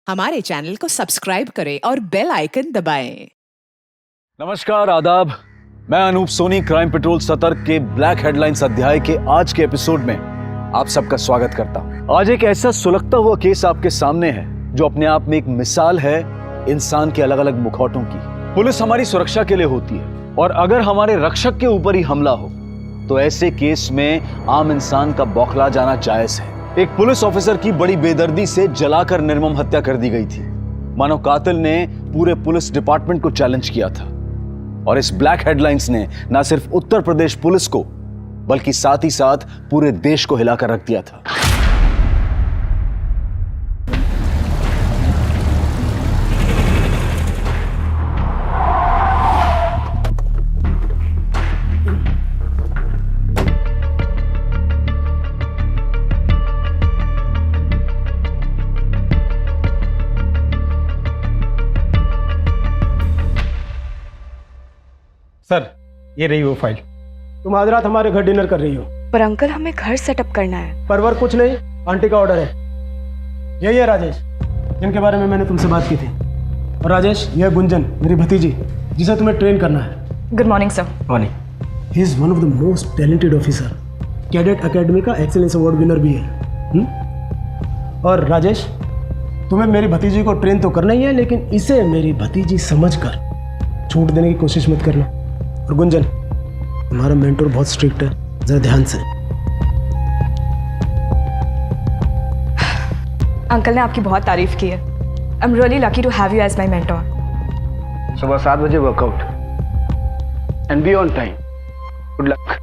हमारे चैनल को सब्सक्राइब करें और बेल आइकन दबाएं। नमस्कार, आदाब। मैं अनूप सोनी क्राइम पेट्रोल सतर्क के ब्लैक हेडलाइंस अध्याय के आज के एपिसोड में आप सबका स्वागत करता हूं। आज एक ऐसा सुलगता हुआ केस आपके सामने है जो अपने आप में एक मिसाल है इंसान के अलग अलग मुखौटों की। पुलिस हमारी सुरक्षा के लिए होती है और अगर हमारे रक्षक के ऊपर ही हमला हो तो ऐसे केस में आम इंसान का बौखला जाना जायज है। एक पुलिस ऑफिसर की बड़ी बेदर्दी से जलाकर निर्मम हत्या कर दी गई थी। मानो कातिल ने पूरे पुलिस डिपार्टमेंट को चैलेंज किया था और इस ब्लैक हेडलाइंस ने ना सिर्फ उत्तर प्रदेश पुलिस को बल्कि साथ ही साथ पूरे देश को हिलाकर रख दिया था। सर, ये रही वो फाइल। तुम आज रात हमारे घर डिनर कर रही हो। पर अंकल, हमें घर सेटअप करना है। परवर कुछ नहीं, आंटी का ऑर्डर है। यही है राजेश, जिनके बारे में मैंने तुमसे बात की थी। और राजेश, यह गुंजन, मेरी भतीजी, जिसे तुम्हें ट्रेन करना है। Good morning sir. Morning. He is one of the most talented officer. Cadet academy का एक्सीलेंस अवार्ड विनर भी है। और राजेश, तुम्हें मेरी भतीजी को ट्रेन तो करना ही है, लेकिन इसे मेरी भतीजी समझकर छूट देने की कोशिश मत करना। और गुंजन, तुम्हारा मेंटोर बहुत स्ट्रिक्ट है, जरा ध्यान से। अंकल ने आपकी बहुत तारीफ की है। I am really lucky to have you as my mentor. सुबह 7 बजे workout and be on time. Good luck.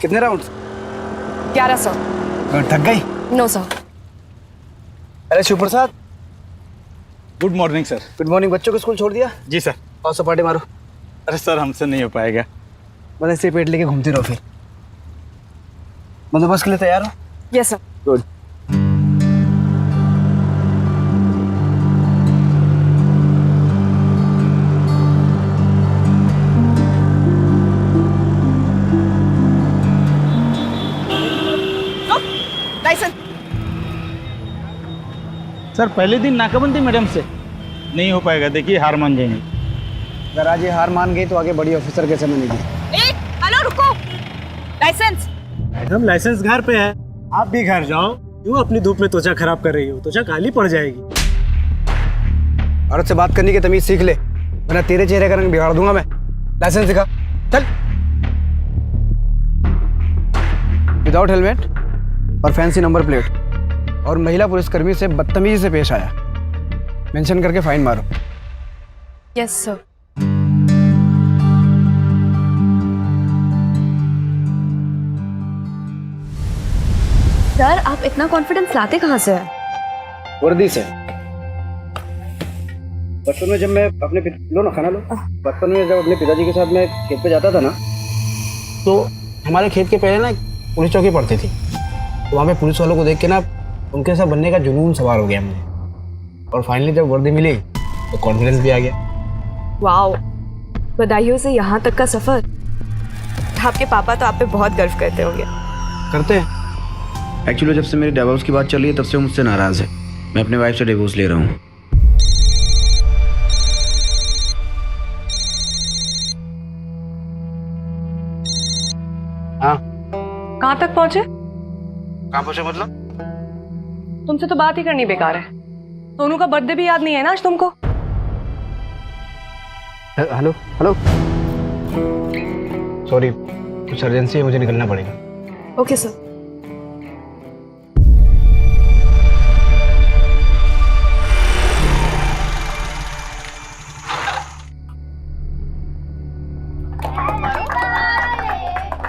कितने राउंड्स? 11 सर। थक गई? No sir. अरे Shiv Prasad, good morning sir. Good morning. बच्चों को स्कूल छोड़ दिया? जी सर। और सपाटे मारो। अरे सर, हमसे नहीं हो पाएगा। बस ऐसे पेट लेके घूमते रहो। फिर बंदोबस्त के लिए तैयार हो? Yes sir. गुड। सर, पहले दिन नाकाबंदी मैडम से नहीं हो पाएगा। देखिए, हार मान जाएंगे। अगर आज ये हार मान गई तो आगे बड़ी ऑफिसर कैसे बनेगी? हेलो, रुको। लाइसेंस। मैडम, लाइसेंस घर पे है। आप भी घर जाओ। क्यों अपनी धूप में त्वचा खराब कर रही हो? त्वचा काली पड़ जाएगी। औरत से बात करने की तमीज सीख ले, वरना तेरे चेहरे का रंग बिगाड़ दूंगा मैं। लाइसेंस दिखा। चल। विदाउट हेलमेट और फैंसी नंबर प्लेट और महिला पुलिसकर्मी से बदतमीजी से पेश आया, मेंशन करके फाइन मारो। Yes sir. सर, आप इतना कॉन्फिडेंस लाते कहाँ से हैं? वर्दी से। बचपन में जब मैं अपने लो ना, खाना लो। बचपन में जब अपने पिताजी के साथ मैं खेत पे जाता था ना, तो हमारे खेत के पहले ना एक पुलिस चौकी पड़ती थी। तो वहाँ पे पुलिस वालों को देख के ना उनके साथ बनने का जुनून सवार हो गया मुझे। और फाइनली जब वर्दी मिली तो कॉन्फिडेंस भी आ गया। वाओ, बधाइयों से यहाँ तक का सफर। आपके पापा तो आप पे बहुत गर्व करते होंगे। करते हैं। एक्चुअली जब से मेरे डिवोर्स की बात चल रही है तब से वो मुझसे नाराज है। मैं अपने वाइफ से डिवोर्स ले रहा हूँ। हाँ। कहाँ तक पहुँचे? कहाँ पहुँचे मतलब? तुमसे तो बात ही करनी बेकार है। सोनू का बर्थडे भी याद नहीं है ना आज तुमको? हेलो हेलो, सॉरी, कुछ अर्जेंसी है, मुझे निकलना पड़ेगा। Okay sir.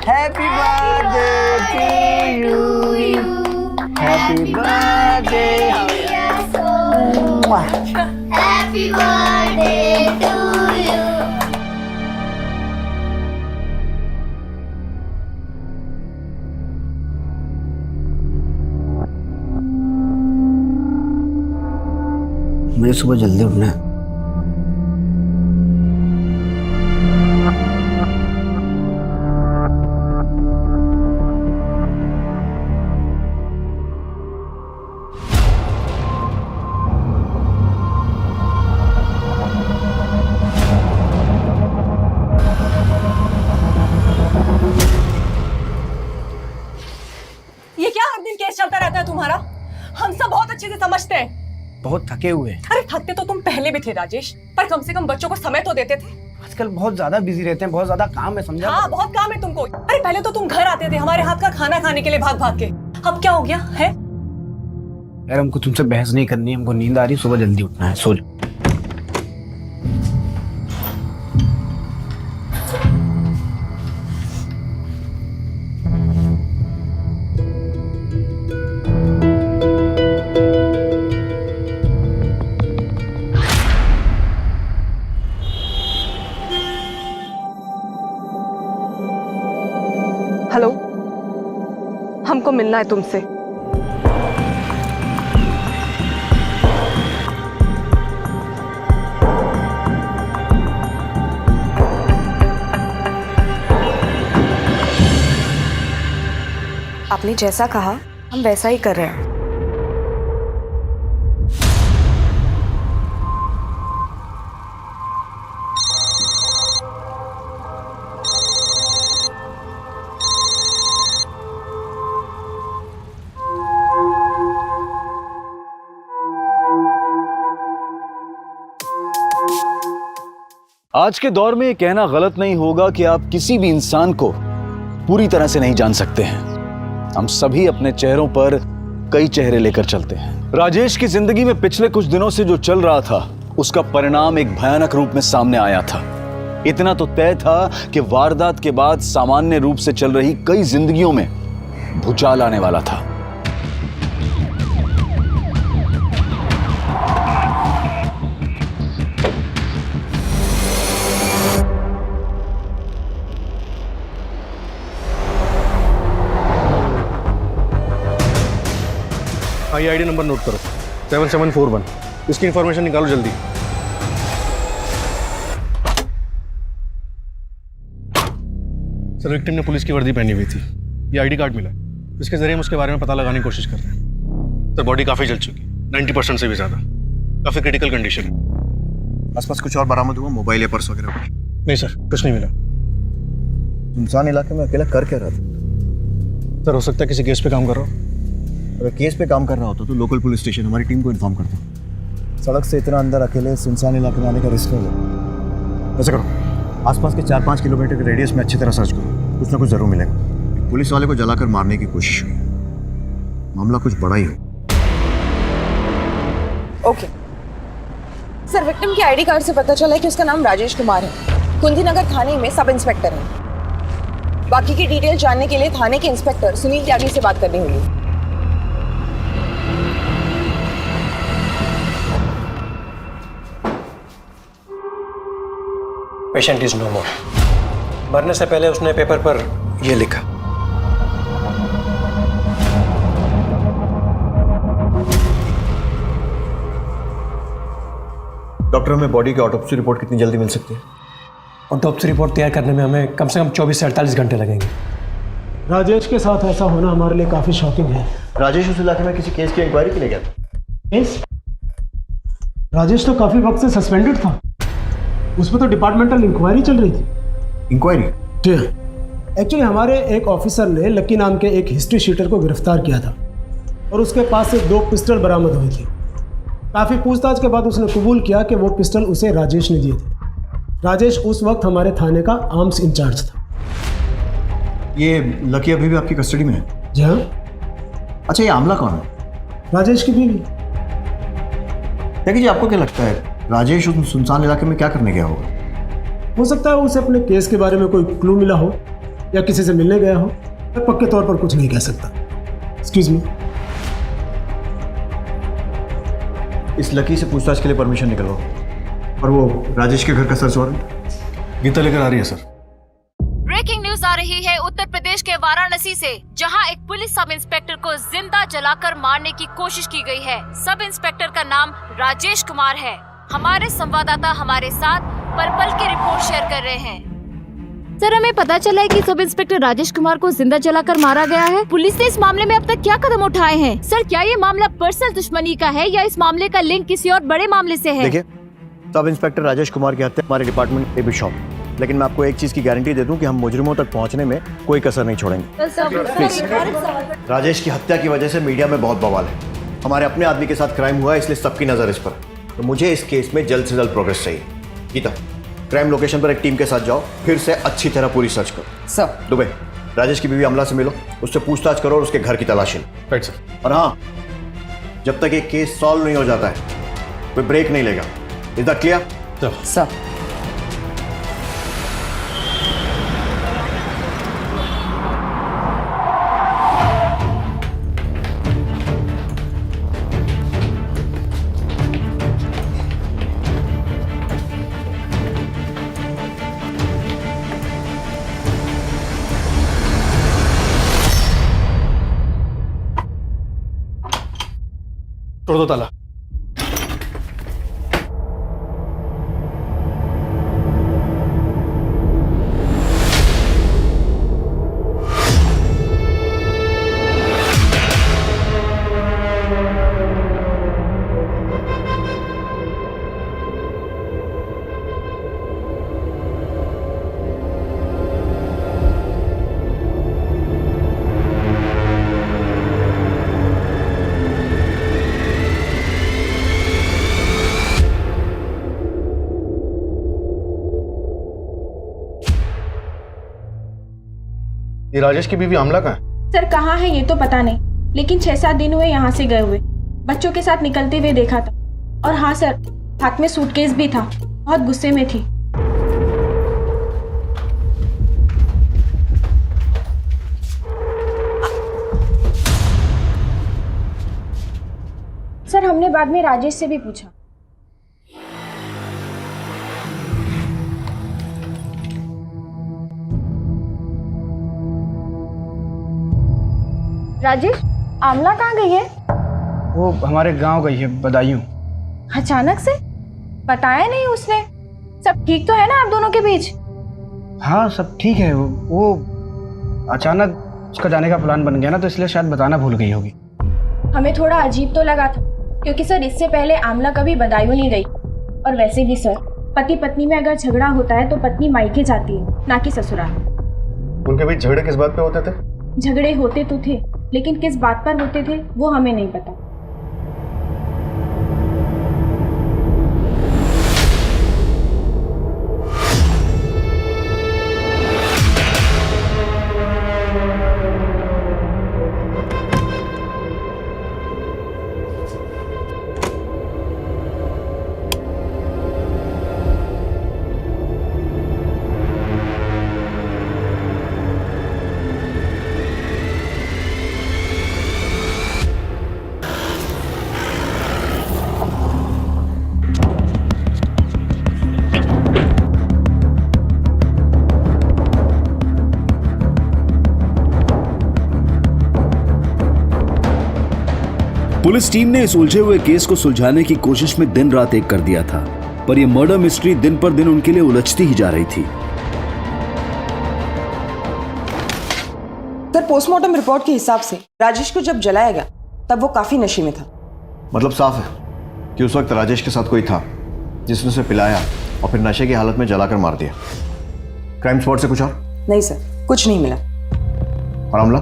Happy birthday to you, happy birthday. Happy Happy birthday to you. मुझे सुबह जल्दी उठना है। ये क्या हर दिन केस चलता रहता है तुम्हारा? हम सब बहुत अच्छे से समझते हैं। बहुत थके हुए हैं। अरे थकते तो तुम पहले भी थे राजेश, पर कम से कम बच्चों को समय तो देते थे। आजकल बहुत ज्यादा बिजी रहते हैं, बहुत ज्यादा काम है, समझा? हाँ, बहुत काम है तुमको। अरे पहले तो तुम घर आते थे हमारे हाथ का खाना खाने के लिए भाग भाग के। अब क्या हो गया है? यार हमको तुमसे बहस नहीं करनी, हमको नींद आ रही है, सुबह जल्दी उठना है, सो जाओ। हेलो, हमको मिलना है तुमसे। आपने जैसा कहा हम वैसा ही कर रहे हैं। आज के दौर में ये कहना गलत नहीं होगा कि आप किसी भी इंसान को पूरी तरह से नहीं जान सकते हैं। हम सभी अपने चेहरों पर कई चेहरे लेकर चलते हैं। राजेश की जिंदगी में पिछले कुछ दिनों से जो चल रहा था उसका परिणाम एक भयानक रूप में सामने आया था। इतना तो तय था कि वारदात के बाद सामान्य रूप से चल रही कई जिंदगियों में भूचाल आने वाला था। आईडी नंबर नोट करो 7741। इसकी इंफॉर्मेशन निकालो जल्दी। सर विक्टिम ने पुलिस की वर्दी पहनी हुई थी, ये आईडी कार्ड मिला, इसके जरिए हम उसके बारे में पता लगाने की कोशिश कर रहे हैं। सर बॉडी काफ़ी जल चुकी, 90% से भी ज़्यादा, काफ़ी क्रिटिकल कंडीशन है। आसपास कुछ और बरामद हुआ, मोबाइल या पर्स वगैरह? नहीं सर, कुछ नहीं मिला। सुनसान इलाके में अकेला कर क्या रहा था? सर हो सकता है किसी केस पे काम कर रहा हो। अगर केस पे काम कर रहा होता तो लोकल पुलिस स्टेशन हमारी टीम को इन्फॉर्म करता। सड़क से इतना अंदर अकेले सुनसान इलाके में आने का रिस्क है। ऐसा करो, आसपास के 4-5 किलोमीटर के रेडियस में अच्छी तरह सर्च करो, कुछ ना कुछ जरूर मिलेगा। पुलिस वाले को जलाकर मारने की कोशिश हुई, मामला कुछ बड़ा ही हो। ओके सर, विक्टिम की आईडी कार्ड से पता चला है कि उसका नाम राजेश कुमार है, कुंदी नगर थाने में सब इंस्पेक्टर है। बाकी की डिटेल जानने के लिए थाने के इंस्पेक्टर सुनील त्यागी से बात करनी होगी। पेशेंट इज नो मोर। मरने से पहले उसने पेपर पर यह लिखा। डॉक्टर, हमें बॉडी की ऑटोप्सी रिपोर्ट कितनी जल्दी मिल सकती है? ऑटोप्सी रिपोर्ट तैयार करने में हमें कम से कम 24 से 48 घंटे लगेंगे। राजेश के साथ ऐसा होना हमारे लिए काफ़ी शॉकिंग है। राजेश उस इलाके में किसी केस की इंक्वायरी के लिए गया था? केस? राजेश तो काफ़ी वक्त से सस्पेंडेड था, उस पर तो डिपार्टमेंटल इंक्वायरी चल रही थी। इंक्वायरी? जी एक्चुअली हमारे एक ऑफिसर ने लक्की नाम के एक हिस्ट्री शीटर को गिरफ्तार किया था और उसके पास से 2 पिस्टल बरामद हुई थी। काफ़ी पूछताछ के बाद उसने कबूल किया कि वो पिस्टल उसे राजेश ने दिए थे। राजेश उस वक्त हमारे थाने का आर्म्स इंचार्ज था। ये लकी अभी भी आपकी कस्टडी में है? जी हाँ। अच्छा, ये आमला कौन है? राजेश की बीवी। देखिए जी, आपको क्या लगता है राजेश उस सुनसान इलाके में क्या करने गया होगा? हो सकता है उसे अपने केस के बारे में कोई क्लू मिला हो या किसी से मिलने गया हो। मैं पक्के तौर पर कुछ नहीं कह सकता। Excuse me. इस लकी से पूछताछ के लिए परमिशन निकलवाओ। और वो राजेश के घर का सर्च वारंट? गीता लेकर आ रही है सर। ब्रेकिंग न्यूज आ रही है उत्तर प्रदेश के वाराणसी से, जहां एक पुलिस सब इंस्पेक्टर को जिंदा जलाकर मारने की कोशिश की गई है। सब इंस्पेक्टर का नाम राजेश कुमार है। हमारे संवाददाता हमारे साथ पल पल की रिपोर्ट शेयर कर रहे हैं। सर, हमें पता चला है कि सब इंस्पेक्टर राजेश कुमार को जिंदा जलाकर मारा गया है। पुलिस ने इस मामले में अब तक क्या कदम उठाए हैं? सर, क्या ये मामला पर्सनल दुश्मनी का है या इस मामले का लिंक किसी और बड़े मामले से है? देखिए, सब इंस्पेक्टर राजेश कुमार की हत्या हमारे डिपार्टमेंट पे भी शॉक, लेकिन मैं आपको एक चीज की गारंटी दे दूं कि हम मुजरिमों तक पहुंचने में कोई कसर नहीं छोड़ेंगे। प्लीज। राजेश की हत्या की वजह से मीडिया में बहुत बवाल है। हमारे अपने आदमी के साथ क्राइम हुआ है, इसलिए सबकी नजर इस पर। तो मुझे इस केस में जल्द से जल्द प्रोग्रेस चाहिए। गीता, क्राइम लोकेशन पर एक टीम के साथ जाओ, फिर से अच्छी तरह पूरी सर्च करो। सर। दुबे, राजेश की बीवी अमला से मिलो, उससे पूछताछ करो और उसके घर की तलाशी लो। Right sir. और हाँ, जब तक ये केस सॉल्व नहीं हो जाता है कोई ब्रेक नहीं लेगा। Is that clear? सर। तोड़ दो ताला। ये राजेश की बीवी आमला कहाँ है? सर, कहाँ है ये तो पता नहीं, लेकिन 6-7 दिन हुए यहाँ से गए हुए। बच्चों के साथ निकलते हुए देखा था। और हाँ सर, हाथ में सूटकेस भी था। बहुत गुस्से में थी। सर, हमने बाद में राजेश से भी पूछा। राजेश, आमला कहाँ गई है? वो हमारे गांव गई है, बदायूं। अचानक से? बताया नहीं उसने। सब ठीक तो है ना आप दोनों के बीच? हाँ, सब ठीक है। वो अचानक उसका जाने का प्लान बन गया ना, तो इसलिए शायद बताना भूल गई होगी। हमें थोड़ा अजीब तो लगा था, क्योंकि सर इससे पहले आमला कभी बदायूं नहीं गई। और वैसे भी सर, पति पत्नी में अगर झगड़ा होता है तो पत्नी मायके जाती है, ना कि ससुराल। उनके बीच झगड़े किस बात पे होते थे? झगड़े होते तो थे, लेकिन किस बात पर होते थे वो हमें नहीं पता। पुलिस टीम ने इस उलझे हुए केस को सुलझाने की कोशिश में दिन रात एक कर दिया था, पर यह मर्डर मिस्ट्री दिन पर दिन उनके लिए उलझती ही जा रही थी। सर, पोस्टमार्टम रिपोर्ट के हिसाब से राजेश को जब जलाया गया तब वो काफी नशे में था। मतलब साफ है कि उस वक्त राजेश के साथ कोई था जिसने उसे पिलाया और फिर नशे की हालत में जलाकर मार दिया। क्राइम स्पॉट से कुछ और? नहीं सर, कुछ नहीं मिला। और आमला?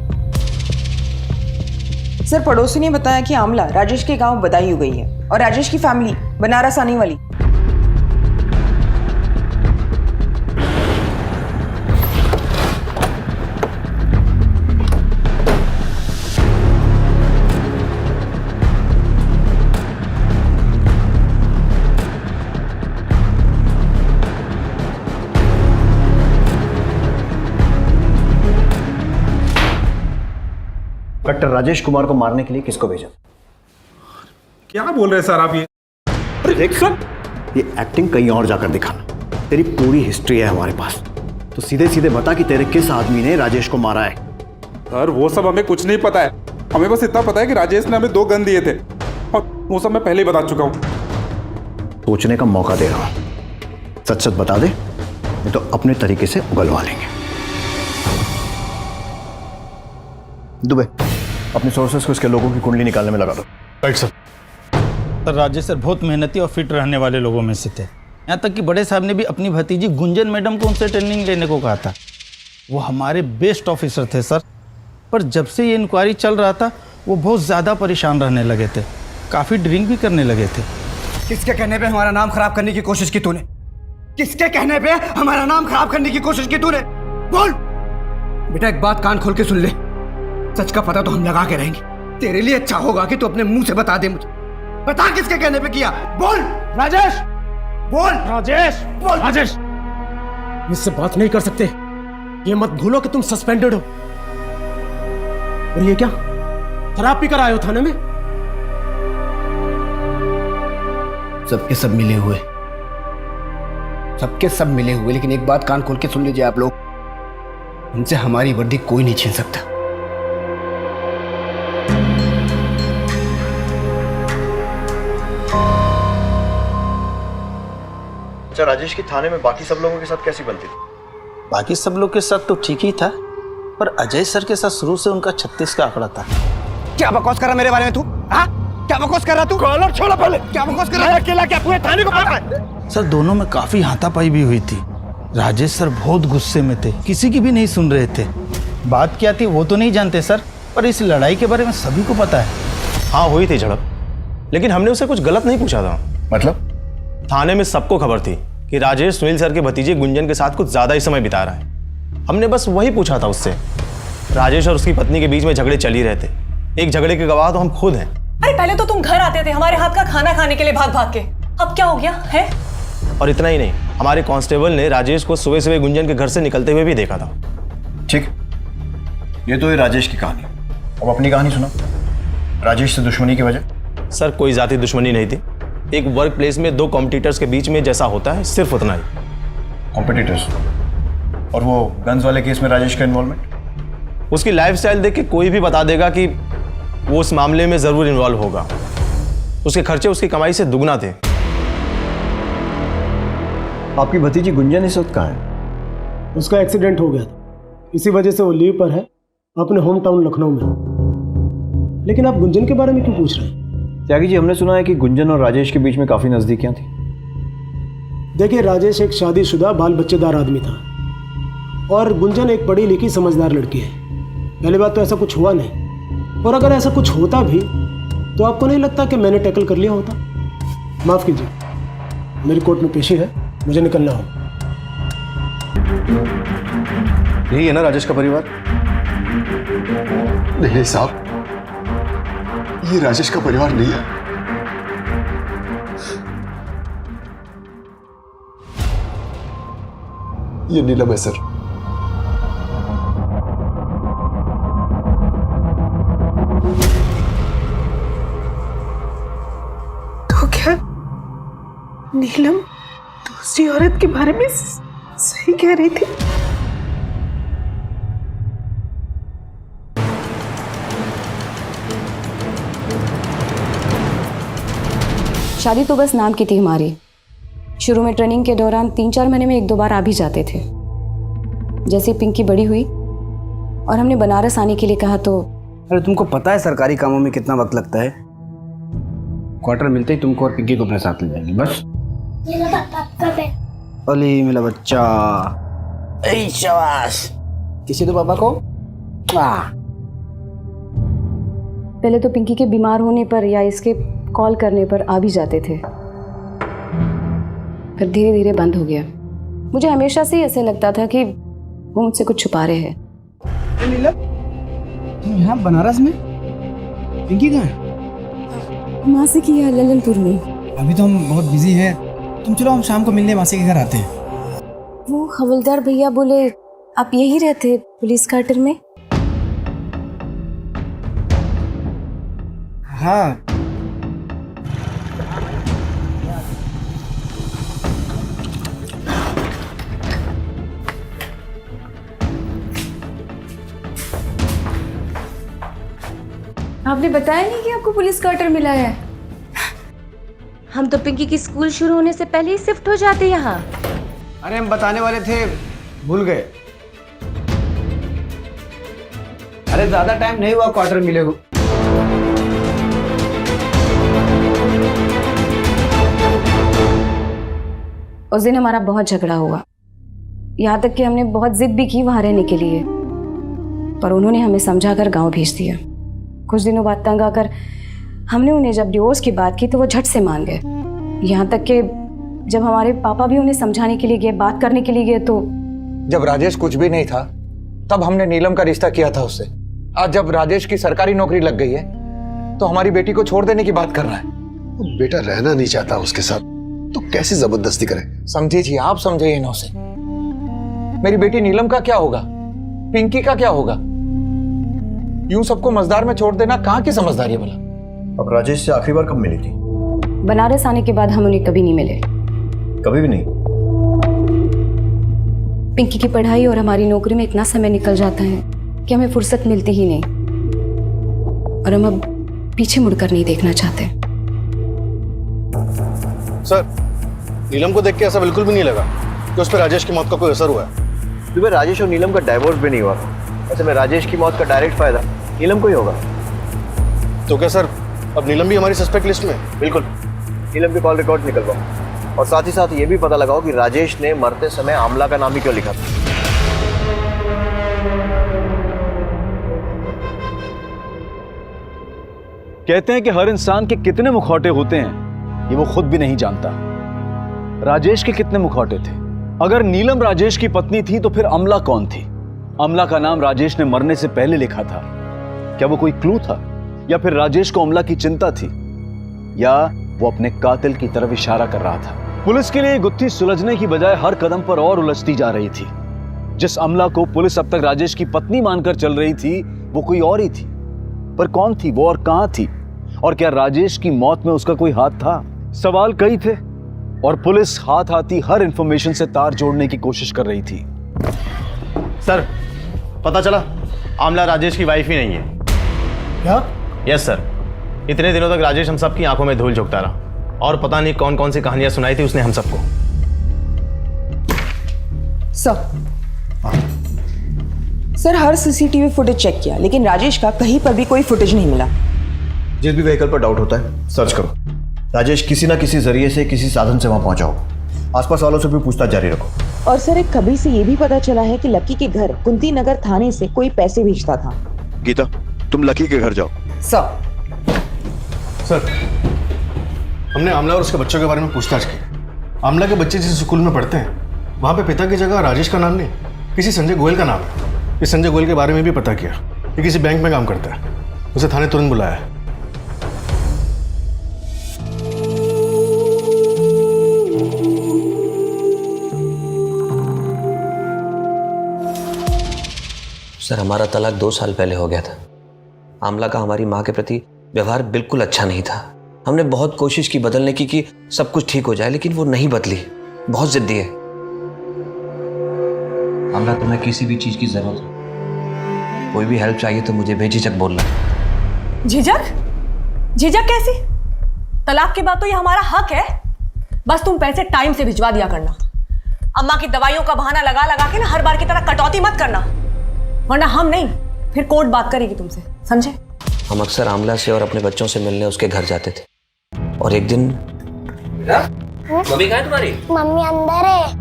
सर, पड़ोसी ने बताया कि आमला राजेश के गांव बदायूं गई है और राजेश की फैमिली बनारस आने वाली। डॉक्टर राजेश कुमार को मारने के लिए किसको भेजा? क्या बोल रहे हैं सर आप ये? देख सर, ये एक्टिंग कहीं और जाकर दिखाना। तेरी पूरी हिस्ट्री है हमारे पास, तो सीधे सीधे बता कि तेरे किस आदमी ने राजेश को मारा है। सर वो सब हमें कुछ नहीं पता है, हमें बस इतना पता है कि राजेश ने हमें 2 गन दिए थे और वो सब मैं पहले ही बता चुका हूँ। सोचने का मौका दे रहा हूँ, सच सच बता दे, नहीं तो अपने तरीके से उगलवा लेंगे। दुबे, अपने सोर्सेस को इसके लोगों की कुंडली निकालने में लगा दो। Right sir. Sir Rajesh sir बहुत मेहनती और फिट रहने वाले लोगों में से थे। यहाँ तक कि बड़े साहब ने भी अपनी भतीजी गुंजन मैडम को उनसे ट्रेनिंग लेने को कहा था। वो हमारे बेस्ट ऑफिसर थे सर, पर जब से ये इंक्वायरी चल रहा था वो बहुत ज़्यादा परेशान रहने लगे थे, काफ़ी ड्रिंक भी करने लगे थे। किसके कहने पे हमारा नाम खराब करने की कोशिश की तूने? किसके कहने पे हमारा नाम खराब करने की कोशिश की तूने? बोल बेटा, एक बात कान खोल के सुन ले, सच का पता तो हम लगा के रहेंगे। तेरे लिए अच्छा होगा कि तू अपने मुंह से बता दे मुझे, बता किसके कहने पे किया। बोल राजेश, बोल राजेश, बोल राजेश। मुझसे बात नहीं कर सकते, ये मत भूलो कि तुम सस्पेंडेड हो। और ये क्या, शराब पीकर आए हो थाने में? सबके सब मिले हुए, सबके सब मिले हुए, लेकिन एक बात कान खोल के सुन लीजिए आप लोग, उनसे हमारी वर्दी कोई नहीं छीन सकता। अच्छा, राजेश की थाने में बाकी सब लोगों के साथ कैसी बनती थी? बाकी सब लोग के साथ तो ठीक ही था, पर अजय सर के साथ शुरू से उनका 36 का आंकड़ा था। क्या बकवास कर रहा मेरे बारे में तू? हाँ, क्या बकवास कर रहा तू? कॉलर छोड़ो पहले। क्या बकवास कर रहा है? अकेला क्या पूरे थाने को पता है? सर दोनों में काफी हाथापाई भी हुई थी। राजेश सर बहुत गुस्से में थे, किसी की भी नहीं सुन रहे थे। बात क्या थी वो तो नहीं जानते सर, पर इस लड़ाई के बारे में सभी को पता है। हाँ हुई थी झड़प, लेकिन हमने उसे कुछ गलत नहीं पूछा था। मतलब? थाने में सबको खबर थी कि राजेश सुनील सर के भतीजे गुंजन के साथ कुछ ज्यादा ही समय बिता रहा है। हमने बस वही पूछा था उससे। राजेश और उसकी पत्नी के बीच में झगड़े चल ही रहे थे, एक झगड़े के गवाह तो हम खुद हैं। अरे पहले तो तुम घर आते थे हमारे हाथ का खाना खाने के लिए भाग भाग के, अब क्या हो गया है? और इतना ही नहीं, हमारे कांस्टेबल ने राजेश को सुबह सुबह गुंजन के घर से निकलते हुए भी देखा था। ठीक, ये तो है राजेश की कहानी। अब अपनी कहानी सुनो। राजेश से दुश्मनी की वजह? सर कोई जाति दुश्मनी नहीं थी, एक वर्क प्लेस में 2 कॉम्पिटिटर्स के बीच में जैसा होता है, सिर्फ उतना ही। कॉम्पिटिटर्स? और वो गन्स वाले केस में राजेश का इन्वॉल्वमेंट? उसकी लाइफस्टाइल देख के कोई भी बता देगा कि वो उस मामले में जरूर इन्वॉल्व होगा। उसके खर्चे उसकी कमाई से दुगना थे। आपकी भतीजी गुंजन इस वक्त कहाँ है? उसका एक्सीडेंट हो गया था, इसी वजह से वो लीव पर है अपने होम टाउन लखनऊ में। लेकिन आप गुंजन के बारे में क्यों पूछ रहे हैं? त्यागी जी, हमने सुना है कि गुंजन और राजेश के बीच में काफी नजदीकियां थी। देखिए, राजेश एक शादीशुदा बाल बच्चेदार आदमी था और गुंजन एक पढ़ी लिखी समझदार लड़की है। पहली बात तो ऐसा कुछ हुआ नहीं, और अगर ऐसा कुछ होता भी तो आपको नहीं लगता कि मैंने टैकल कर लिया होता? माफ कीजिए, मेरी कोर्ट में पेशी है, मुझे निकलना हो। यही है ना राजेश का परिवार? नहीं साहब, ये राजेश का परिवार नहीं है। ये नीलम है सर। तो क्या नीलम दूसरी औरत के बारे में सही कह रही थी? शादी तो बस नाम की थी हमारी। शुरू में ट्रेनिंग के दौरान 3-4 महीने में 1-2 बार आ भी जाते थे। जैसे पिंकी बड़ी हुई और हमने बनारस आने के लिए कहा तो... अरे तुमको पता है सरकारी कामों में कितना वक्त लगता है? क्वार्टर मिलते ही तुमको और पिंकी को अपने साथ ले जाएंगे, बस। अली मेरा बच्चा, ऐ शाबाश, किसी तो पापा को। पहले तो पिंकी के बीमार होने पर या इसके कॉल करने पर आ भी जाते थे, फिर धीरे धीरे बंद हो गया। मुझे हमेशा से ही ऐसे लगता था कि वो मुझसे कुछ छुपा रहे हैं। तुम यहाँ बनारस में? पिंकी कहाँ है? मासी की है ललनपुर में। अभी तो हम बहुत बिजी हैं, तुम चलो हम शाम को मिलने मासी के घर आते हैं। वो हवलदार भैया बोले आप यही रहते पुलिस क्वार्टर में? हाँ। आपने बताया नहीं कि आपको पुलिस क्वार्टर मिला है? हम तो पिंकी की स्कूल शुरू होने से पहले ही शिफ्ट हो जाते यहाँ। अरे हम बताने वाले थे, भूल गए। अरे ज्यादा टाइम नहीं हुआ क्वार्टर मिले हो। उस दिन हमारा बहुत झगड़ा हुआ, यहाँ तक कि हमने बहुत जिद भी की वहाँ रहने के लिए, पर उन्होंने हमें समझाकर गांव भेज दिया। कुछ दिनों बाद तंग आकर हमने उन्हें जब डिवोर्स की बात की तो वो झट से मान गए। यहाँ तक कि जब हमारे पापा भी उन्हें समझाने के लिए गए, बात करने के लिए गए, तो जब राजेश कुछ भी नहीं था तब हमने नीलम का रिश्ता किया था उससे। आज जब राजेश की सरकारी नौकरी लग गई है तो हमारी बेटी को छोड़ देने की बात कर रहा है। बेटा रहना नहीं चाहता उसके साथ तो कैसे जबरदस्ती करे? समझिए, आप समझिए इन्हों से। मेरी बेटी नीलम का क्या होगा, पिंकी का क्या होगा? यूं सबको मजदार में छोड़ देना कहाँ की समझदारी है भला? अब राजेश से आखिरी बार कब मिली थी? बनारस आने के बाद हम उन्हें कभी नहीं मिले। कभी भी नहीं? पिंकी की पढ़ाई और हमारी नौकरी में इतना समय निकल जाता है कि हमें फुर्सत मिलती ही नहीं, और हम अब पीछे मुड़कर नहीं देखना चाहते। सर, नीलम को देख के ऐसा बिल्कुल भी नहीं लगा कि उस पर राजेश की मौत का कोई असर हुआ है। सुबह राजेश और नीलम का डाइवोर्स भी नहीं हुआ। ऐसे में राजेश की मौत का डायरेक्ट फायदा नीलम को ही होगा। तो क्या सर, अब नीलम भी हमारी सस्पेक्ट लिस्ट में? बिल्कुल, नीलम के कॉल रिकॉर्ड निकलवाओ और साथ ही साथ ये भी पता लगाओ कि राजेश ने मरते समय आमला का नाम ही क्यों लिखा था। कहते हैं कि हर इंसान के कितने मुखौटे होते हैं ये वो खुद भी नहीं जानता। राजेश के कितने मुखौटे थे? अगर नीलम राजेश की पत्नी थी तो फिर अमला कौन थी? अमला का नाम राजेश ने मरने से पहले लिखा था। क्या वो कोई क्लू था, या फिर राजेश को अमला की चिंता थी, या वो अपने कातिल की तरफ इशारा कर रहा था? पुलिस के लिए गुत्थी सुलझने की बजाय हर कदम पर और उलझती जा रही थी। जिस अमला को पुलिस अब तक राजेश की पत्नी मानकर चल रही थी वो कोई और ही थी, पर कौन थी वो और कहां थी? और क्या राजेश की मौत में उसका कोई हाथ था? सवाल कई थे और पुलिस हाथ आती हर इंफॉर्मेशन से तार जोड़ने की कोशिश कर रही थी। सर, पता चला आमला राजेश की वाइफ ही नहीं है। क्या? यस सर, इतने दिनों तक राजेश हम सबकी आंखों में धूल झोंकता रहा और पता नहीं कौन कौन सी कहानियां सुनाई थी उसने हम सबको। सर, हर सीसीटीवी फुटेज चेक किया लेकिन राजेश का कहीं पर भी कोई फुटेज नहीं मिला। जिस भी व्हीकल पर डाउट होता है सर्च करो। राजेश किसी ना किसी जरिए से किसी साधन से वहां पहुंचा हो। आसपास वालों से भी पूछताछ जारी रखो। और सर, एक खबरी से ये भी पता चला है कि लकी के घर कुंती नगर थाने से कोई पैसे भेजता था। गीता, तुम लकी के घर जाओ। सर, हमने आमला और उसके बच्चों के बारे में पूछताछ की। आमला के बच्चे जिस स्कूल में पढ़ते हैं वहाँ पे पिता की जगह राजेश का नाम नहीं, किसी संजय गोयल का नाम है। इस संजय गोयल के बारे में भी पता किया कि किसी बैंक में काम करता है। उसे थाने तुरंत बुलाया है। सर, हमारा तलाक 2 साल पहले हो गया था। आमला का हमारी माँ के प्रति व्यवहार बिल्कुल अच्छा नहीं था। हमने बहुत कोशिश की बदलने की कि सब कुछ ठीक हो जाए, लेकिन वो नहीं बदली। बहुत जिद्दी है। आमला, तुम्हें किसी भी चीज की जरूरत हो, कोई भी हेल्प चाहिए तो मुझे बेझिझक बोलना। झिझक? झिझक कैसी? तलाक के बाद तो ये हमारा हक है। बस तुम पैसे टाइम से भिजवा दिया करना। अम्मा की दवाइयों का बहाना लगा लगा के ना हर बार की तरह कटौती मत करना, वरना हम नहीं फिर कोर्ट बात करेगी तुमसे, समझे? हम अक्सर आमला से और अपने बच्चों से मिलने उसके घर जाते थे, और एक दिन मम्मी कहाँ है तुम्हारी? मम्मी अंदर है।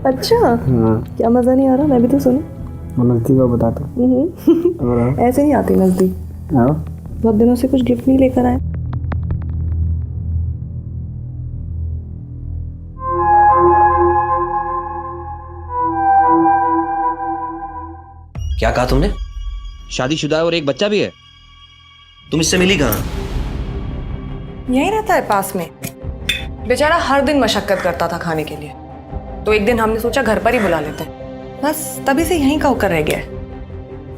अच्छा, क्या मजा नहीं आ रहा? मैं भी तो सुनूं। नजदीक बताता हूँ। ऐसे नहीं आती नजदीक। बहुत दिनों से कुछ गिफ्ट नहीं लेकर आए। क्या कहा तुमने? शादीशुदा है और एक बच्चा भी है? तुम इससे मिली कहाँ? यहीं रहता है पास में। बेचारा हर दिन मशक्कत करता था खाने के लिए, तो एक दिन हमने सोचा घर पर ही बुला लेते हैं। बस तभी से यहीं का होकर रह गया है।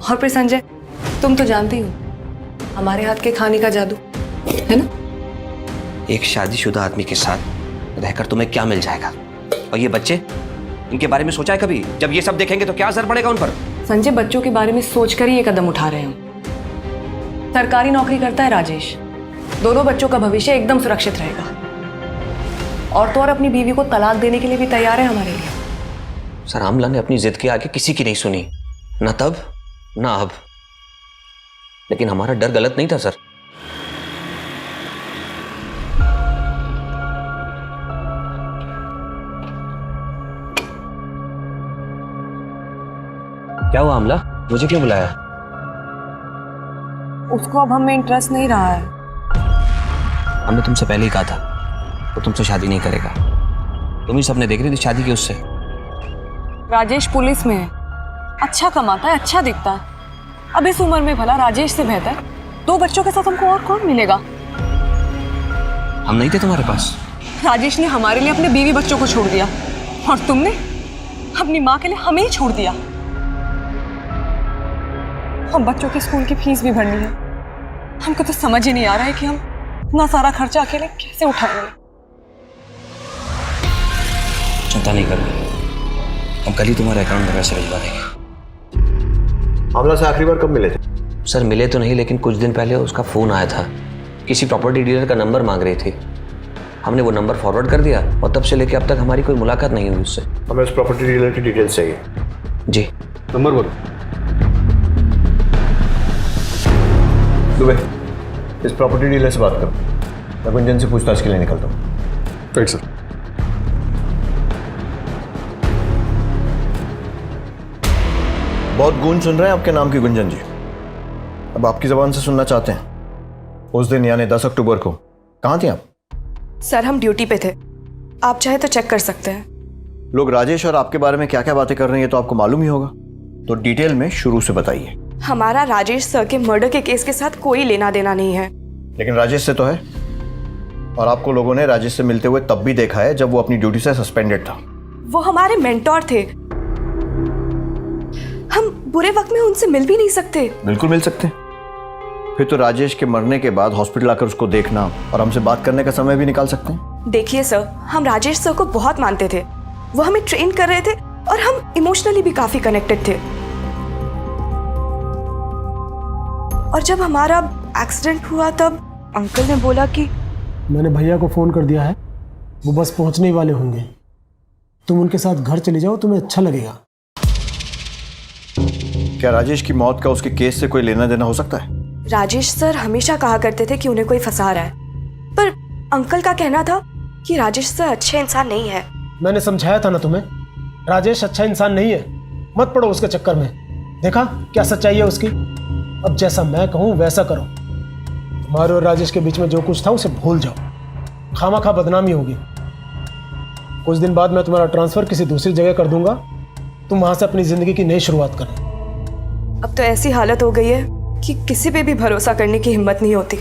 और फिर संजय, तुम तो जानती हो हमारे हाथ के खाने का जादू है ना। एक शादीशुदा आदमी के साथ रहकर तुम्हें क्या मिल जाएगा? और ये बच्चे, इनके बारे में सोचा है कभी? जब ये सब देखेंगे तो क्या असर पड़ेगा उन पर? संजय, बच्चों के बारे में सोचकर ही ये कदम उठा रहे हैं हम। सरकारी नौकरी करता है राजेश, दोनों बच्चों का भविष्य एकदम सुरक्षित रहेगा। और तो और अपनी बीवी को तलाक देने के लिए भी तैयार है हमारे लिए। सर, आमला ने अपनी जिद के आगे किसी की नहीं सुनी, न तब न अब। लेकिन हमारा डर गलत नहीं था सर। क्या हुआ आमला, मुझे क्यों बुलाया? उसको अब हमें इंटरेस्ट नहीं रहा है। हमने तुमसे पहले ही कहा था वो तुमसे शादी नहीं करेगा। तुम ही सपने देख रही थी शादी की उससे। राजेश पुलिस में है, अच्छा कमाता है, अच्छा दिखता है। अब इस उम्र में भला राजेश से बेहतर 2 बच्चों के साथ हमको और कौन मिलेगा? हम नहीं थे तुम्हारे पास? राजेश ने हमारे लिए अपने बीवी बच्चों को छोड़ दिया, और तुमने अपनी माँ के लिए हमें ही छोड़ दिया। हम बच्चों के स्कूल की फीस भी भरनी है। हमको तो समझ ही नहीं आ रहा है कि हम इतना सारा खर्चा अकेले कैसे उठाएंगे। चिंता नहीं करो, हम कल ही तुम्हारे अकाउंट में पैसे भिजवा देंगे। आमला से आखिरी बार कब मिले थे? सर, मिले तो नहीं, लेकिन कुछ दिन पहले उसका फोन आया था। किसी प्रॉपर्टी डीलर का नंबर मांग रही थी। हमने वो नंबर फॉरवर्ड कर दिया और तब से लेके अब तक हमारी कोई मुलाकात नहीं हुई उससे। हमें उस प्रॉपर्टी डीलर की डिटेल्स चाहिए। जी। नंबर बोलो। दुबे, इस प्रॉपर्टी डीलर से बात करो। मैं गुंजन से पूछताछ के लिए निकलता हूँ। Right sir. बहुत गूंज सुन रहे हैं आपके नाम की गुंजन जी। अब आपकी जबान से सुनना चाहते हैं। उस दिन यानी 10 अक्टूबर को कहाँ थे आप? सर, हम ड्यूटी पे थे, आप चाहे तो चेक कर सकते हैं। लोग राजेश और आपके बारे में क्या क्या बातें कर रहे हैं ये तो आपको मालूम ही होगा, तो डिटेल में शुरू से बताइए। हमारा राजेश सर के मर्डर के केस के साथ कोई लेना देना नहीं है। लेकिन राजेश से तो है, और आपको लोगों ने राजेश से मिलते हुए तब भी देखा है जब वो अपनी ड्यूटी से सस्पेंडेड था। वो हमारे मेंटोर थे, हम बुरे वक्त में उनसे मिल भी नहीं सकते। बिल्कुल मिल सकते। फिर तो राजेश के मरने के बाद हॉस्पिटल आकर उसको देखना और हमसे बात करने का समय भी निकाल सकते हैं। देखिए सर, हम राजेश सर को बहुत मानते थे, वो हमें ट्रेन कर रहे थे और हम इमोशनली भी काफी कनेक्टेड थे। और जब हमारा एक्सीडेंट हुआ तब अंकल ने बोला कि मैंने भैया को फ़ोन कर दिया है, वो बस पहुंचने ही वाले होंगे। तुम उनके साथ घर चले जाओ, तुम्हें अच्छा लगेगा। क्या राजेश की मौत का उसके केस से कोई लेना देना हो सकता है? राजेश सर हमेशा कहा करते थे कि उन्हें कोई फंसा रहा है, पर अंकल का कहना था कि राजेश सर अच्छे इंसान नहीं है। मैंने समझाया था ना तुम्हें, राजेश अच्छा इंसान नहीं है, मत पड़ो उसके चक्कर में। देखा क्या सच्चाई है उसकी। अब जैसा मैं कहूँ वैसा करो। तुम्हारे और राजेश के बीच में जो कुछ था उसे भूल जाओ, खामखा बदनामी होगी। कुछ दिन बाद मैं तुम्हारा ट्रांसफर किसी दूसरी जगह कर दूंगा, तुम वहां से अपनी जिंदगी की नई शुरुआत करना। अब तो ऐसी हालत हो गई है कि किसी पे भी भरोसा करने की हिम्मत नहीं होती।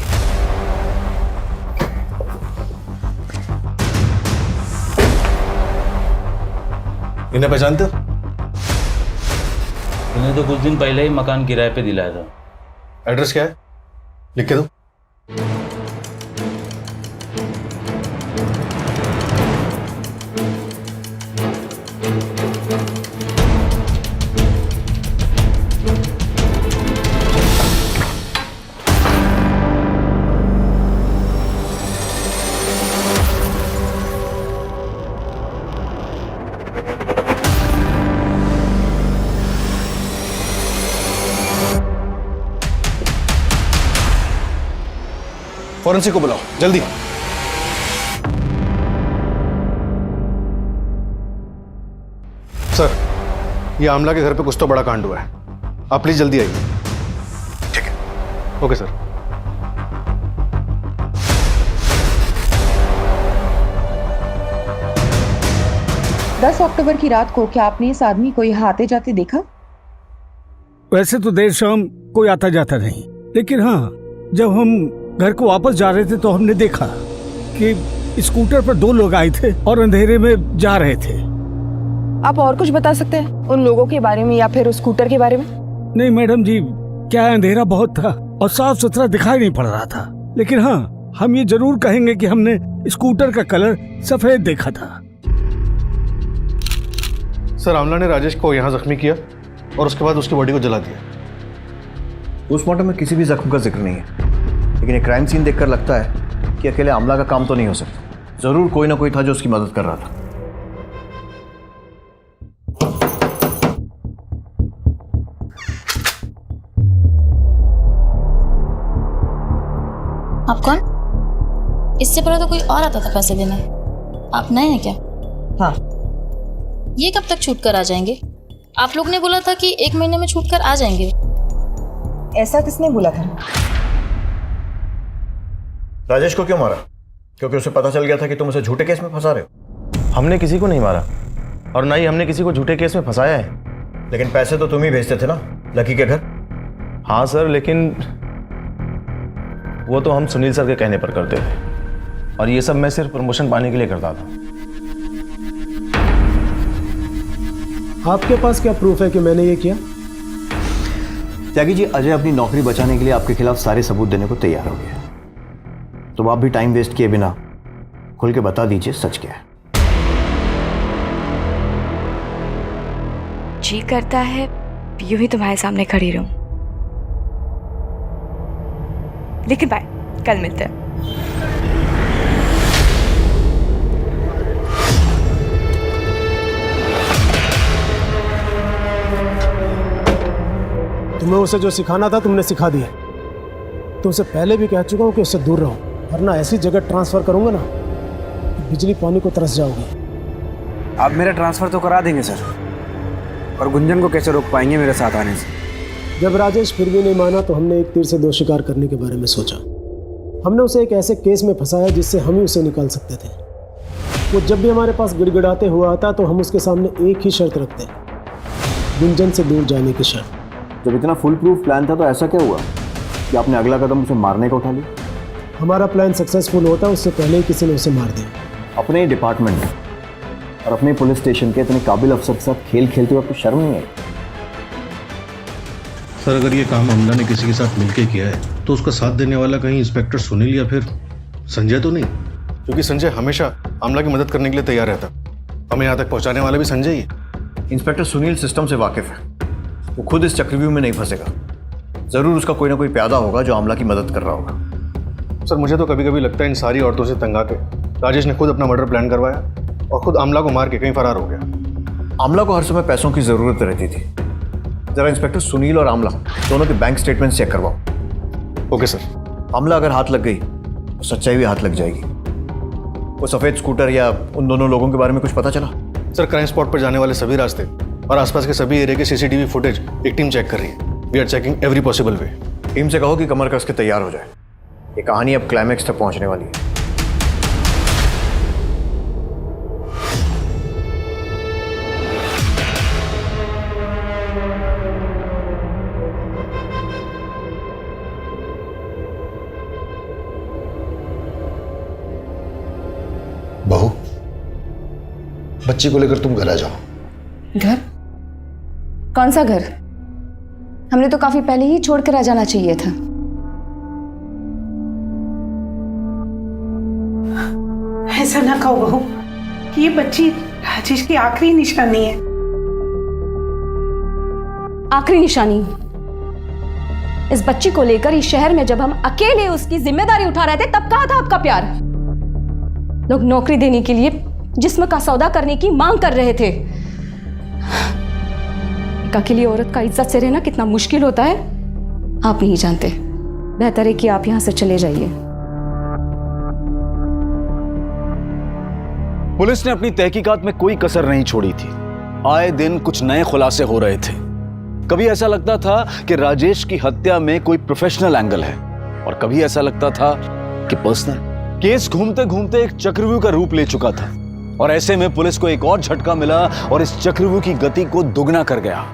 इन्हें पहचानते हो? इन्हें तो कुछ दिन पहले ही मकान किराए पे दिलाया था। एड्रेस क्या है, लिख के दो। फॉरेंसिक को बुलाओ जल्दी। सर, ये आमला के घर पे कुछ तो बड़ा कांड हुआ है, आप प्लीज जल्दी आइए। ठीक है, ओके सर। दस अक्टूबर की रात को क्या आपने इस आदमी को यहाँ आते जाते देखा? वैसे तो देर शाम कोई आता जाता नहीं, लेकिन हाँ, जब हम घर को वापस जा रहे थे तो हमने देखा कि स्कूटर पर 2 लोग आए थे और अंधेरे में जा रहे थे। आप और कुछ बता सकते हैं उन लोगों के बारे में या फिर उस स्कूटर के बारे में? नहीं मैडम जी, क्या अंधेरा बहुत था और साफ सुथरा दिखाई नहीं पड़ रहा था, लेकिन हाँ, हम ये जरूर कहेंगे कि हमने स्कूटर का कलर सफेद देखा था। सर, आमला ने राजेश को यहाँ जख्मी किया और उसके बाद उसकी बॉडी को जला दिया। पोस्टमार्टम में किसी भी जख्म का जिक्र नहीं है, लेकिन ये क्राइम सीन देखकर लगता है कि अकेले आमला का काम तो नहीं हो सकता। जरूर कोई ना कोई था जो उसकी मदद कर रहा था। आप कौन? इससे पहले तो कोई और आता था पैसे देने। आप नए हैं क्या? हाँ। ये कब तक छूट कर आ जाएंगे? आप लोग ने बोला था कि 1 महीने में छूट कर आ जाएंगे। ऐसा किसने बोला था? राजेश को क्यों मारा? क्योंकि उसे पता चल गया था कि तुम उसे झूठे केस में फंसा रहे हो। हमने किसी को नहीं मारा और ना ही हमने किसी को झूठे केस में फंसाया है। लेकिन पैसे तो तुम ही भेजते थे ना लकी के घर। हाँ सर, लेकिन वो तो हम सुनील सर के कहने पर करते थे और ये सब मैं सिर्फ प्रमोशन पाने के लिए करता था। आपके पास क्या प्रूफ है कि मैंने ये किया? त्यागी जी, अजय अपनी नौकरी बचाने के लिए आपके खिलाफ सारे सबूत देने को तैयार हो गया। तो आप भी टाइम वेस्ट किए बिना खुल के बता दीजिए सच क्या है। जी करता है यूं ही तुम्हारे सामने खड़ी रहूं, लेकिन बाय, कल मिलते हैं। तुम्हें उसे जो सिखाना था तुमने सिखा दिया। तुमसे पहले भी कह चुका हूं कि उससे दूर रहो, वरना ऐसी जगह ट्रांसफर करूंगा ना कि बिजली पानी को तरस जाओगी। आप मेरा ट्रांसफर तो करा देंगे सर, और गुंजन को कैसे रोक पाएंगे मेरे साथ आने से? जब राजेश फिर भी नहीं माना तो हमने एक तीर से 2 शिकार करने के बारे में सोचा। हमने उसे एक ऐसे केस में फंसाया जिससे हम ही उसे निकाल सकते थे। वो जब भी हमारे पास गिड़गिड़ाते हुआ आता तो हम उसके सामने एक ही शर्त रखते, गुंजन से दूर जाने की शर्त। जब इतना फुल प्रूफ प्लान था तो ऐसा क्या हुआ कि आपने अगला कदम उसे मारने का उठा लिया? हमारा प्लान सक्सेसफुल होता उससे पहले ही किसी ने उसे मार दिया। अपने ही डिपार्टमेंट और अपने पुलिस स्टेशन के इतने काबिल अफसर के साथ खेल खेलते हुए आपको शर्म नहीं आई? सर, अगर ये काम अमला ने किसी के साथ मिलकर किया है तो उसका साथ देने वाला कहीं इंस्पेक्टर सुनील या फिर संजय तो नहीं? क्योंकि संजय हमेशा अमला की मदद करने के लिए तैयार रहता। हमें यहाँ तक पहुँचाने वाला भी संजय ही है। इंस्पेक्टर सुनील सिस्टम से वाकिफ है, वो खुद इस चक्रव्यूह में नहीं फंसेगा। जरूर उसका कोई ना कोई प्यादा होगा जो आमला की मदद कर रहा होगा। सर, मुझे तो कभी कभी लगता है इन सारी औरतों से तंग आके राजेश ने खुद अपना मर्डर प्लान करवाया और खुद आमला को मार के कहीं फरार हो गया। आमला को हर समय पैसों की जरूरत रहती थी। जरा इंस्पेक्टर सुनील और आमला दोनों के बैंक स्टेटमेंट चेक करवाओ। Okay sir. आमला अगर हाथ लग गई तो सच्चाई भी हाथ लग जाएगी। वो सफेद स्कूटर या उन दोनों लोगों के बारे में कुछ पता चला? सर, क्राइम स्पॉट पर जाने वाले सभी रास्ते और आसपास के सभी एरिया के सीसीटीवी फुटेज एक टीम चेक कर रही है। We are checking every possible way. Team से कहो कि कमर कस के तैयार हो जाए। ये कहानी अब क्लाइमैक्स तक पहुंचने वाली है। बहू, बच्ची को लेकर तुम घर आ जाओ। घर? कौन सा घर? हमने तो काफी पहले ही छोड़कर आ जाना चाहिए था। ऐसा ना कहो बहू, ये बच्ची राजेश की आखिरी निशानी है। आखिरी निशानी? इस बच्ची को लेकर इस शहर में जब हम अकेले उसकी जिम्मेदारी उठा रहे थे तब कहा था आपका प्यार। लोग नौकरी देने के लिए जिस्म का सौदा करने की मांग कर रहे थे। एक अकेली औरत का इज्जत से रहना कितना मुश्किल होता है आप नहीं जानते। बेहतर है कि आप यहां से चले जाइए। पुलिस ने अपनी तहकीकात में कोई कसर नहीं छोड़ी थी। आए दिन कुछ नए खुलासे हो रहे थे। कभी ऐसा लगता था कि राजेश की हत्या में कोई प्रोफेशनल एंगल है और कभी ऐसा लगता था कि पर्सनल। केस घूमते घूमते एक चक्रव्यूह का रूप ले चुका था और ऐसे में पुलिस को एक और झटका मिला और इस चक्रव्यूह की गति को दुगना कर गया।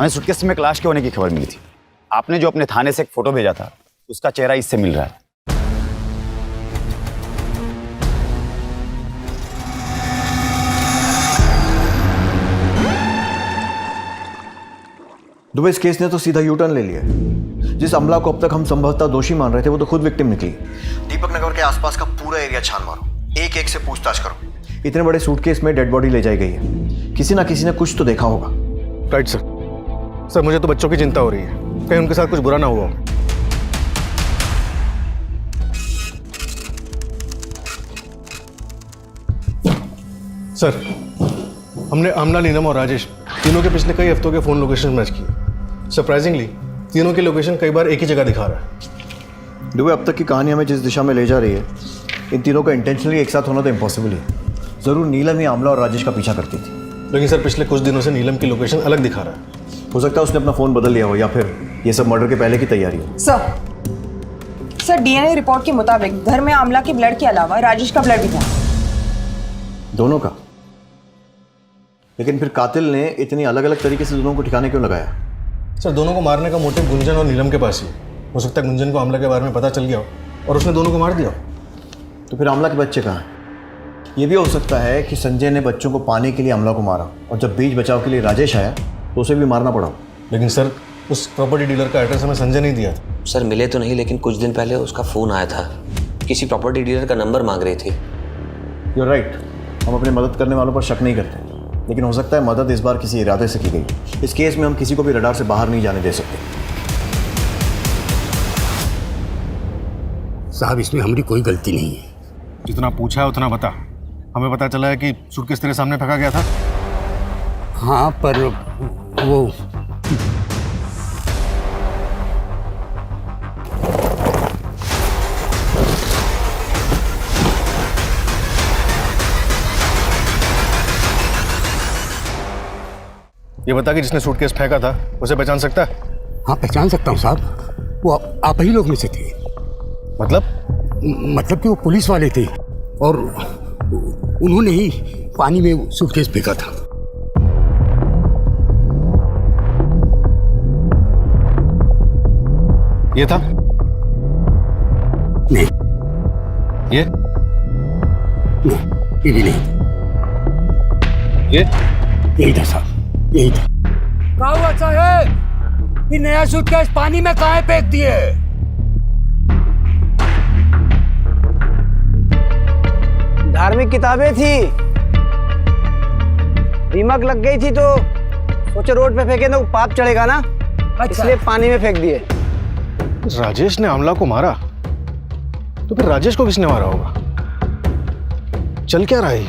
हमें सूटकेस में क्लैश के होने की खबर मिली थी। आपने जो अपने थाने से एक फोटो भेजा था उसका चेहरा इससे मिल रहा है। दुबे, इस केस ने तो सीधा यू टर्न ले लिया। जिस अमला को अब तक हम संभवतः दोषी मान रहे थे वो तो खुद विक्टिम निकली। दीपक नगर के आसपास का पूरा एरिया छान मारो, एक एक से पूछताछ करो। इतने बड़े सूटकेस में डेड बॉडी ले जाई गई है, किसी ना किसी ने कुछ तो देखा होगा। Right sir. सर मुझे तो बच्चों की चिंता हो रही है, कहीं उनके साथ कुछ बुरा ना हुआ हो। सर हमने आमला, नीलम और राजेश तीनों के पिछले कई हफ्तों के फ़ोन लोकेशन मैच किए। सरप्राइजिंगली तीनों की लोकेशन कई बार एक ही जगह दिखा रहा है। दुबे, अब तक की कहानी हमें जिस दिशा में ले जा रही है, इन तीनों का इंटेंशनली एक साथ होना तो इम्पॉसिबल है। ज़रूर नीलम ही आमला और राजेश का पीछा करती थी। लेकिन सर पिछले कुछ दिनों से नीलम की लोकेशन अलग दिखा रहा है। हो सकता है उसने अपना फ़ोन बदल लिया हो या फिर ये सब मर्डर के पहले की तैयारी हो। सर डीएनए रिपोर्ट के मुताबिक घर में आमला के ब्लड के अलावा राजेश का ब्लड भी था। दोनों का? लेकिन फिर कातिल ने इतनी अलग अलग तरीके से दोनों को ठिकाने क्यों लगाया? सर दोनों को मारने का मोटिव गुंजन और नीलम के पास ही हो सकता है। गुंजन को आमला के बारे में पता चल गया हो और उसने दोनों को मार दिया। तो फिर आमला के बच्चे कहाँ हैं? ये भी हो सकता है कि संजय ने बच्चों को पाने के लिए आमला को मारा और जब बीच बचाव के लिए राजेश आया तो उसे भी मारना पड़ा। लेकिन सर उस प्रॉपर्टी डीलर का एड्रेस हमें संजय नहीं दिया था। सर मिले तो नहीं, लेकिन कुछ दिन पहले उसका फ़ोन आया था। किसी प्रॉपर्टी डीलर का नंबर मांग रहे थे। You're right, हम अपनी मदद करने वालों पर शक नहीं करते, लेकिन हो सकता है मदद इस बार किसी इरादे से की गई। इस केस में हम किसी को भी रडार से बाहर नहीं जाने दे सकते। साहब इसमें हमारी कोई गलती नहीं है। जितना पूछा है उतना बता। हमें पता चला है कि सूटकेस तेरे सामने फेंका गया था। हाँ पर वो ये बता कि जिसने सूटकेस फेंका था उसे पहचान सकता है? हाँ पहचान सकता हूँ साहब, वो आप ही लोग में से थे। मतलब कि वो पुलिस वाले थे और उन्होंने ही पानी में सूटकेस फेंका था। ये था? नहीं। ये? नहीं, ये भी नहीं। ये? यही था साहब, यही था। क्या हुआ साहब? ये नया सूटकेस पानी में कहाँ फेंक दिए? धार्मिक किताबें थी, दीमक लग गई थी तो सोचे रोड पे फेंके तो पाप चढ़ेगा ना, इसलिए पानी में फेंक दिए। राजेश ने आमला को मारा तो फिर राजेश को किसने मारा होगा? चल क्या रहा है?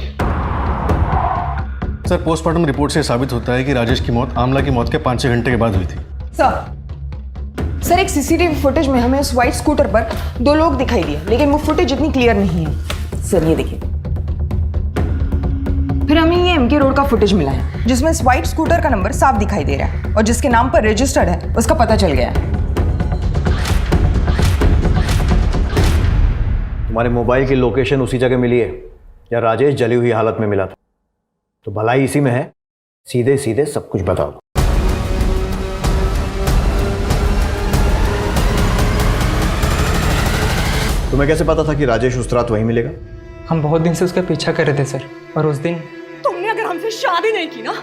सर पोस्टमार्टम रिपोर्ट से साबित होता है कि राजेश की मौत आमला की मौत के 5-6 घंटे के बाद हुई थी। सर एक सीसीटीवी फुटेज में हमें उस व्हाइट स्कूटर पर 2 लोग दिखाई दिए, लेकिन वो फुटेज इतनी क्लियर नहीं है। सर ये देखिए, फिर हमें ये एमके रोड का फुटेज मिला है जिसमें इस व्हाइट स्कूटर का नंबर साफ दिखाई दे रहा है और जिसके नाम पर रजिस्टर्ड है उसका पता चल गया है। तुम्हारे मोबाइल की लोकेशन उसी जगह मिली है या राजेश जली हुई हालत में मिला था? तो भलाई इसी में है, सीधे सीधे सब कुछ बताओ। तुम्हें कैसे पता था कि राजेश उस रात वहीं मिलेगा? हम बहुत दिन से उसका पीछा कर रहे थे सर, और उस दिन तुमने अगर हमसे शादी नहीं की ना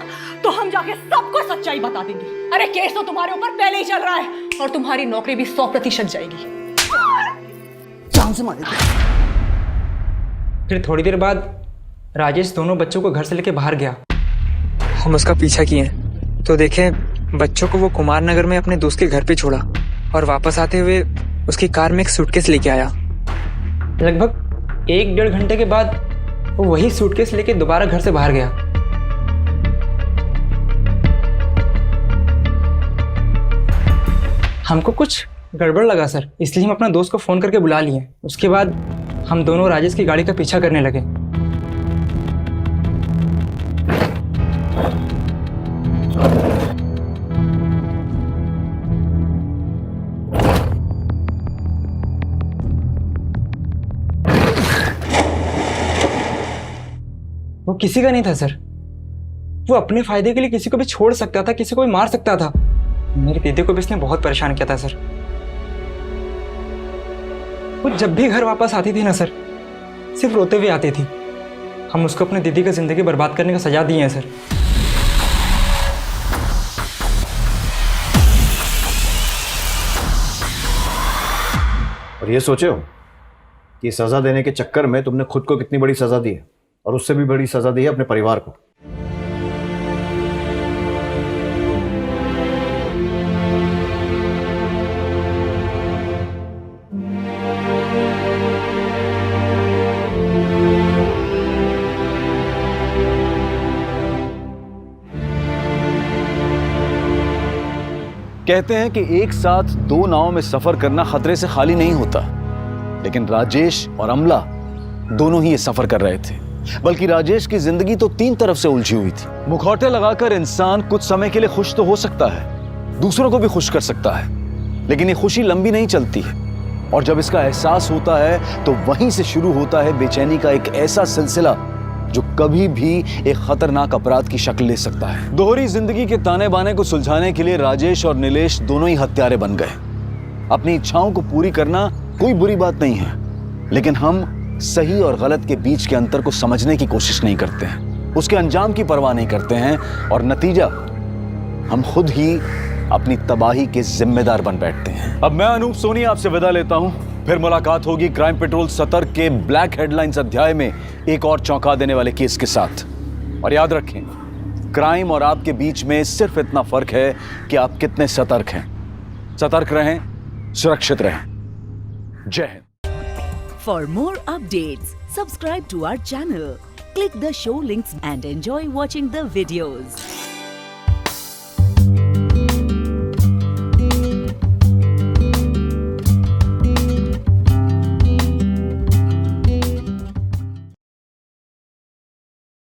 तो हम जाके सबको सच्चाई बता देंगे। अरे केस तो तुम्हारे ऊपर पहले ही चल रहा है और तुम्हारी नौकरी भी 100% जाएगी। जान से मारेगी। फिर थोड़ी देर बाद राजेश दोनों बच्चों को घर से लेके बाहर गया। हम उसका पीछा किए तो देखे बच्चों को वो कुमार नगर में अपने दोस्त के घर पे छोड़ा और वापस आते हुए उसकी कार में एक सूटकेस लेके आया। लगभग 1-1.5 घंटे के बाद वो वही सूटकेस लेके दोबारा घर से बाहर गया। हमको कुछ गड़बड़ लगा सर, इसलिए हम अपना दोस्त को फोन करके बुला लिए। उसके बाद हम दोनों राजेश की गाड़ी का पीछा करने लगे। वो किसी का नहीं था सर, वो अपने फायदे के लिए किसी को भी छोड़ सकता था, किसी को भी मार सकता था। मेरी दीदी को भी इसने बहुत परेशान किया था सर। वो जब भी घर वापस आती थी ना सर, सिर्फ रोते हुए आती थी। हम उसको अपनी दीदी का जिंदगी बर्बाद करने का सजा दिए हैं सर। और ये सोचे हो कि सजा देने के चक्कर में तुमने खुद को कितनी बड़ी सजा दी है, और उससे भी बड़ी सजा दी है अपने परिवार को। कहते हैं कि एक साथ दो नावों में सफर करना खतरे से खाली नहीं होता, लेकिन राजेश और अमला दोनों ही ये सफर कर रहे थे। बल्कि राजेश की जिंदगी तो तीन तरफ से उलझी हुई थी। मुखौटे लगाकर इंसान कुछ समय के लिए खुश तो हो सकता है, दूसरों को भी खुश कर सकता है, लेकिन ये खुशी लंबी नहीं चलती है। और जब इसका एहसास होता है तो वहीं से शुरू होता है बेचैनी का एक ऐसा सिलसिला जो कभी भी एक खतरनाक अपराध की शक्ल ले सकता है। दोहरी जिंदगी के ताने बाने को सुलझाने के लिए राजेश और नीलेश दोनों ही हत्यारे बन गए। अपनी इच्छाओं को पूरी करना कोई बुरी बात नहीं है, लेकिन हम सही और गलत के बीच के अंतर को समझने की कोशिश नहीं करते हैं, उसके अंजाम की परवाह नहीं करते हैं, और नतीजा हम खुद ही अपनी तबाही के जिम्मेदार बन बैठते हैं। अब मैं अनूप सोनी आपसे विदा लेता हूं। फिर मुलाकात होगी क्राइम पेट्रोल सतर्क के ब्लैक हेडलाइंस अध्याय में एक और चौंका देने वाले केस के साथ। और याद रखें, क्राइम और आपके बीच में सिर्फ इतना फर्क है कि आप कितने सतर्क हैं। सतर्क रहें, सुरक्षित रहें। जय Hind. For more updates, subscribe to our channel, click the show links and enjoy watching the videos.